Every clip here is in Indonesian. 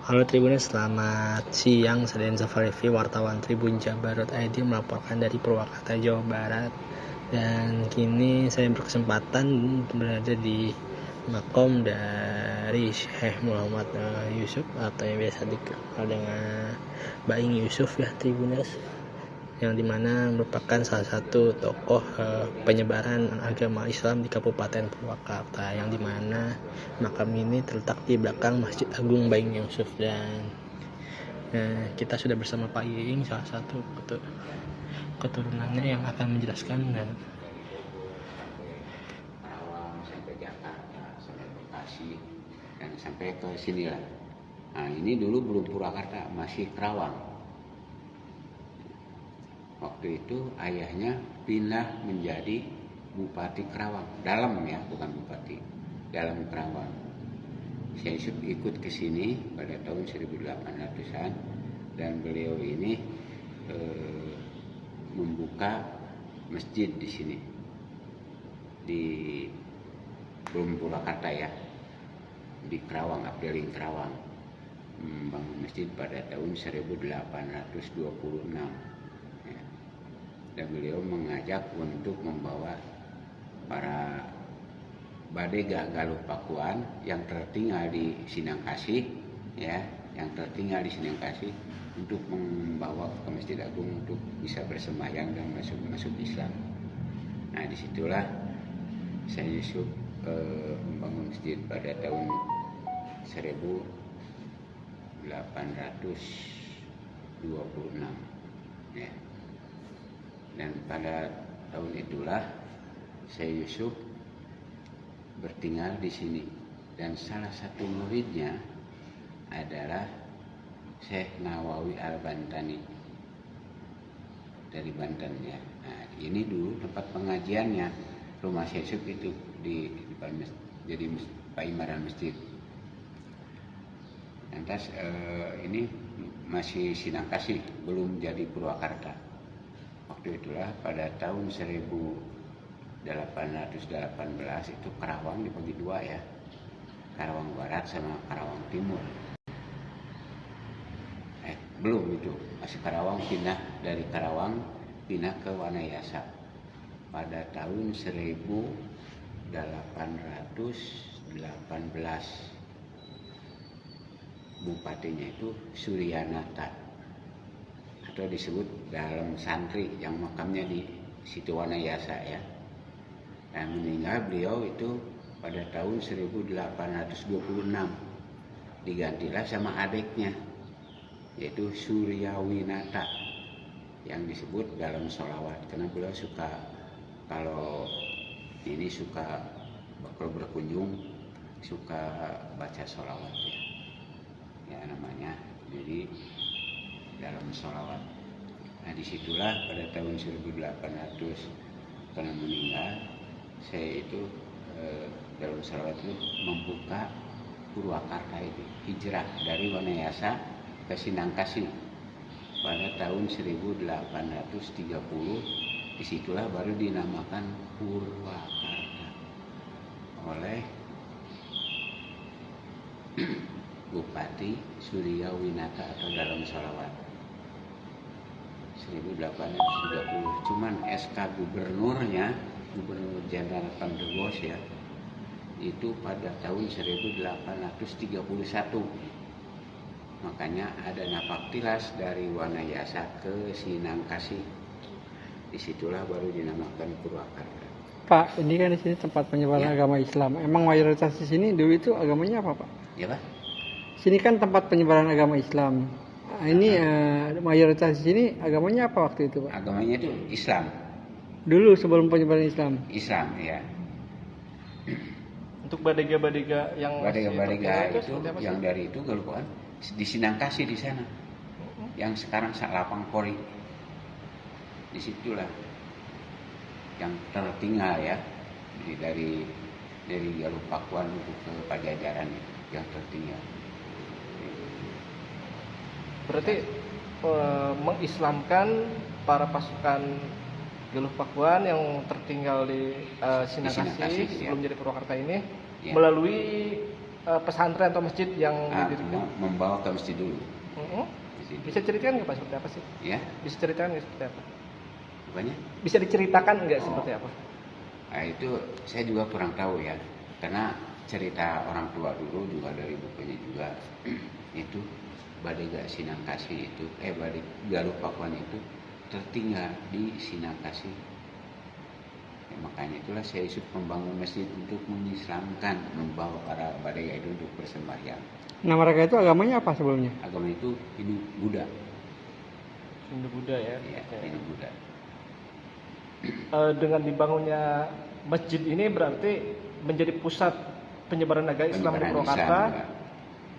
Halo Tribuners, selamat siang. Saya Denza Farifi, wartawan Tribun Jabar.id melaporkan dari Purwakarta, Jawa Barat. Dan kini saya berkesempatan berada di makom dari Syekh Muhammad Yusuf atau yang biasa dikenal dengan Baing Yusuf ya Tribuners, yang dimana merupakan salah satu tokoh penyebaran agama Islam di Kabupaten Purwakarta, yang dimana makam ini terletak di belakang Masjid Agung Baing Yusuf. Dan kita sudah bersama Pak Iing, salah satu keturunannya, yang akan menjelaskan. Dan Karawang sampai Jakarta, sampai Bekasi, dan sampai ke sini lah. Nah, ini dulu belum Purwakarta, masih Karawang. Waktu itu ayahnya pindah menjadi Bupati Karawang, dalam ya, bukan Bupati, dalam Karawang. Syekh Yusuf ikut ke sini pada tahun 1800-an, dan beliau ini membuka masjid di sini, di belum Purwakarta ya, di Karawang, Abdeling Karawang, membangun masjid pada tahun 1826 ya. Dan beliau mengajak untuk membawa para Badega Galuh Pakuan yang tertinggal di Sinangkasih ya, untuk membawa ke Masjid Agung untuk bisa bersembahyang dan masuk Islam. Nah, disitulah Syekh Yusuf membangun masjid pada tahun 1826 ya. Dan pada tahun itulah Syekh Yusuf bertinggal di sini, dan salah satu muridnya adalah Syekh Nawawi Al-Bantani dari Banten ya. Nah, ini dulu tempat pengajiannya, rumah Syekh Yusuf itu di depan jadi paimaran masjid. Lantas ini masih Sinangkasih, belum jadi Purwakarta. Waktu itulah pada tahun 1818 itu Karawang dibagi dua ya, Karawang Barat sama Karawang Timur. Belum itu, masih Karawang, pindah dari Karawang pindah ke Wanayasa pada tahun 1818. Bupatinya itu Suryanata, atau disebut dalam santri yang makamnya di situ Wanayasa ya. Dan meninggal beliau itu pada tahun 1826. Digantilah sama adiknya, yaitu Suryawinata, yang disebut dalam sholawat, karena beliau suka, kalau berkunjung suka baca sholawat ya namanya, jadi dalam sholawat. Nah, disitulah pada tahun 1800 karena meninggal, saya itu dalam sholawat itu membuka Purwakarta itu, hijrah dari Wanayasa ke Sinangkasih pada tahun 1830. Disitulah baru dinamakan Purwakarta oleh Bupati Suryawinata atau dalam sholawat 1830. Cuman SK gubernurnya, Gubernur Jenderal Pandegos ya, itu pada tahun 1831. Makanya ada napak tilas dari Wanayasa ke Sinangkasih. Disitulah baru dinamakan Purwakarta. Pak, ini kan di sini tempat penyebaran agama Islam. Emang mayoritas di sini dulu itu agamanya apa, Pak? Ya, Pak. Sini kan tempat penyebaran agama Islam. Nah, ini mayoritas di sini agamanya apa waktu itu, Pak? Agamanya itu Islam. Dulu sebelum penyebaran Islam. Islam ya. untuk badega-badega yang itu yang dari itu Galuhan di Sinangkasih di sana, yang sekarang Lapang Pori, disitulah yang tertinggal ya, dari Galuh Pakuan ke Pajajaran yang tertinggal. berarti mengislamkan para pasukan Galuh Pakuan yang tertinggal di Sinangkasih ya. sebelum jadi Purwakarta ini Ya. melalui pesantren atau masjid yang didirikan? Membawa ke masjid dulu. Bisa ceritakan nggak Pak seperti apa sih? Ya. Bisa ceritakan nggak seperti apa? Apanya? Bisa diceritakan nggak seperti apa? Nah, itu saya juga kurang tahu ya, karena cerita orang tua dulu juga dari bukunya juga itu Badai Sinangkasi itu, Badai Galuh Pakuan itu tertinggal di Sinangkasi. Ya, makanya itulah saya Yusuf membangun masjid untuk mengislamkan, membawa para Badai itu untuk bersembahyang. Nah mereka itu agamanya apa sebelumnya? Agama itu Hindu Buddha. Hindu Buddha ya. Ya, Hindu Buddha. Dengan dibangunnya masjid ini berarti menjadi pusat penyebaran agama Islam di Purwakarta.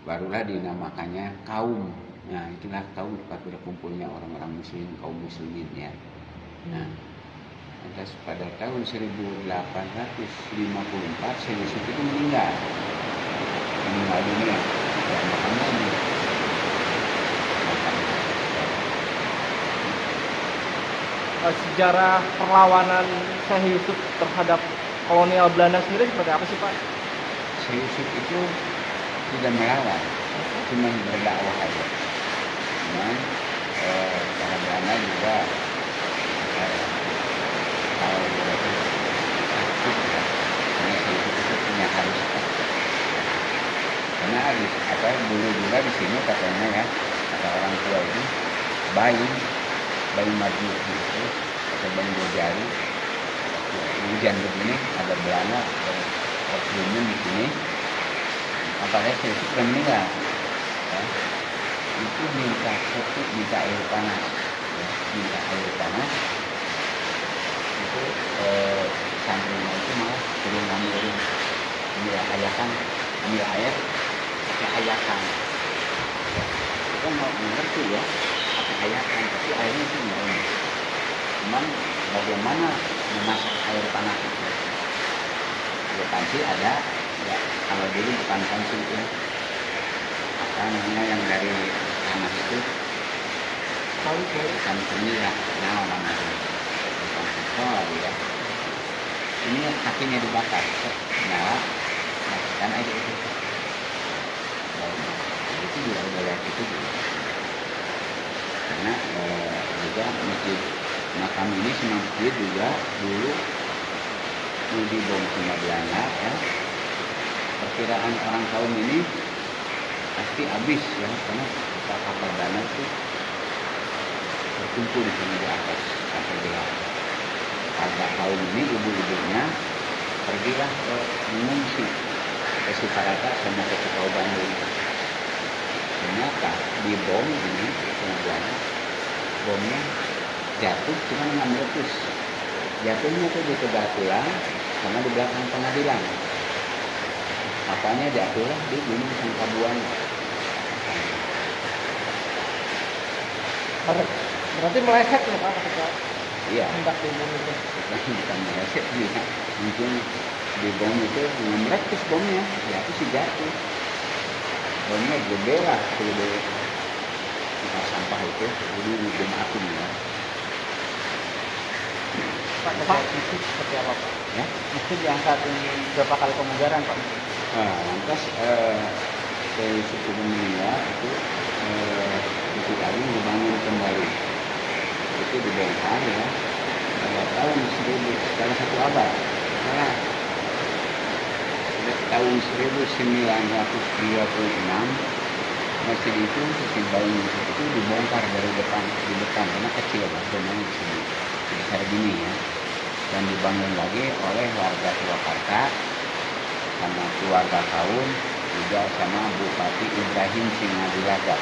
Barulah dinamakannya kaum. Nah, itulah kaum tempat berkumpulnya orang-orang muslim, kaum muslimin ya. Nah, atas pada tahun 1854 Syekh Yusuf itu meninggal dunia. Dan makanya ini sejarah perlawanan Syekh Yusuf terhadap kolonial Belanda sendiri seperti apa sih Pak? Syekh Yusuf itu tidak melawan, cuma berdakwah aja. Cuman para Belanda juga kalau berarti takut ya, karena Syekh Yusuf itu punya harus karena dulu juga di sini katanya ya, kata orang tua itu bayi maju gitu atau bayi Gojali hujan begini ada Belanda berkerumun di sini apalagi saya sudah meninggal ya. Itu minta air panas ya. Minta air panas itu santrinya itu malah suruh ngambilin ambil air pakai ayakan ya. Kita mau mengerti ya pakai ayakan tapi airnya itu enggak. Cuman bagaimana memasak air panas itu? Ya panci ada, ya kalau dulu bukan panci itu, apa namanya yang dari tanah itu, bukan penira, nah namanya, bukan ya. Ini kakinya dibakar, nyala, masukkan aja itu. Itu juga udah lihat itu juga. Karena juga masjid makam ini sama masjid juga dulu dibom sama Belanda ya. Perkiraan orang kaum ini pasti habis ya karena kapal Belanda itu berkumpul di sini di atas sampai gelap. Warga kaum ini ibu-ibunya pergilah ke mengungsi ke Sukarata sama ke Pulau Bandung. Ternyata di bom ini sama Belanda bomnya jatuh cuma nggak meletus. Jatuhnya tuh di Tegatulang sama di belakang pengadilan. Makanya jatuhlah di Gunung Sangkabuan. Berarti meleset ya Pak ketika Iya. hendak dibom itu. Bukan meleset juga. Mungkin di bom itu nggak meletus bomnya, ya itu sih jatuh. Bomnya gede lah, gede tempat sampah itu, jadi bom atom ya. Pak, masjid seperti apa Pak? Ya. Masjid yang saat ini berapa kali pemugaran Pak? Lantas suku Bumia itu Bukit Agung dibangun kembali. Itu dibongkar ya. Tahun 1000 dalam 1 abad. Nah, tahun 1926 masjid itu dibangun itu dibongkar dari depan di depan karena kecil lah rumahnya di sini sebesar gini ya dan dibangun lagi oleh warga Purwakarta sama keluarga kaum juga sama Bupati Ibrahim Singadilaga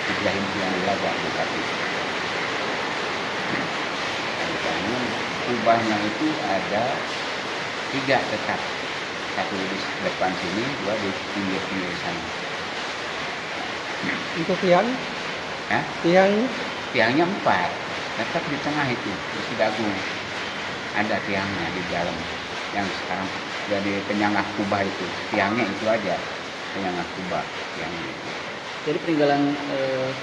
Bupati. Dibangun kubahnya itu ada 3 tetap, 1 di depan sini, 2 di pinggir sana. Untuk tiang? Ya? Tiangnya 4, tetap di tengah itu, di Sidagung. Ada tiangnya di dalam, yang sekarang jadi penyangga kubah itu. Tiangnya itu aja, penyangga kubah tiangnya itu. Jadi peninggalan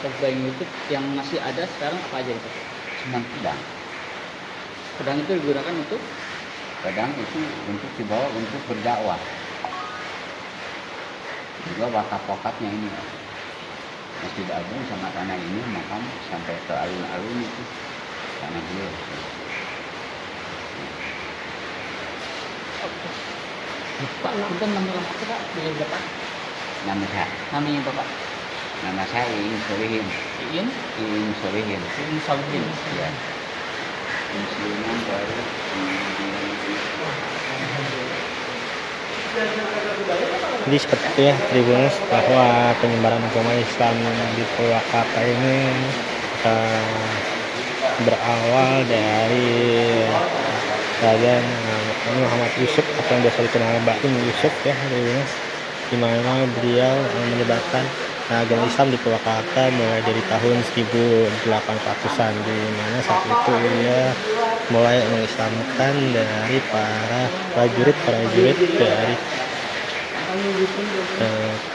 Togbayang itu yang masih ada sekarang apa aja itu? Cuma pedang. Pedang itu digunakan untuk? Pedang itu untuk dibawa untuk berdakwah. juga wakaf-wakafnya ini ya. Masjid Agung sama tanah ini makam sampai ke alun-alun itu tanah beliau. Pak, punten nama lengkapnya Pak, boleh Bapak? Namanya Bapak? Nama saya Iin Solihin. Iin? Iin Solihin. Iin Solihin. Ya. Musliman baru. Jadi seperti itu ya Tribuners, bahwa penyebaran agama Islam di Purwakarta ini berawal dari Raden Muhammad Yusuf atau yang biasa dikenal Baim Yusuf ya Tribuners, di mana beliau menyebarkan agama Islam di Purwakarta mulai dari tahun 1800-an, di mana saat itu ia mulai mengislamkan dari para prajurit dari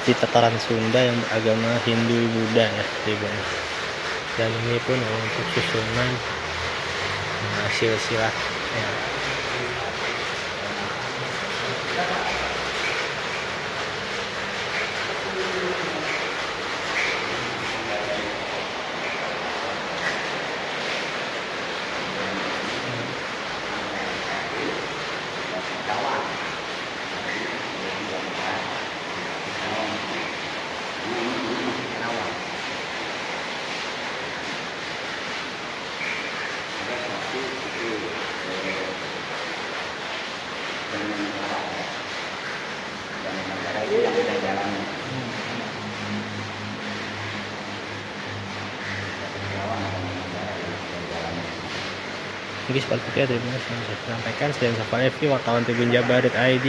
di tataran Sunda yang beragama Hindu Buddha ya Tribuners. Dan ini pun untuk susunan silsilah ya. Mungkin seperti itu ya Tribuners yang saya sampaikan. Sedang Safari TV, wartawan Tribun Jabar.id.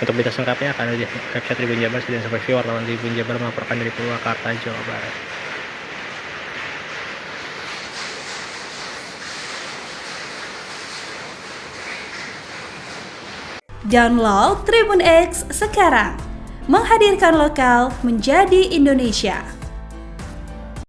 Untuk berita selengkapnya akan ada di website Tribun Jabar. Sedang Safari TV, wartawan Tribun Jabar melaporkan dari Purwakarta, Jawa Barat. Download Tribun X sekarang, menghadirkan lokal menjadi Indonesia.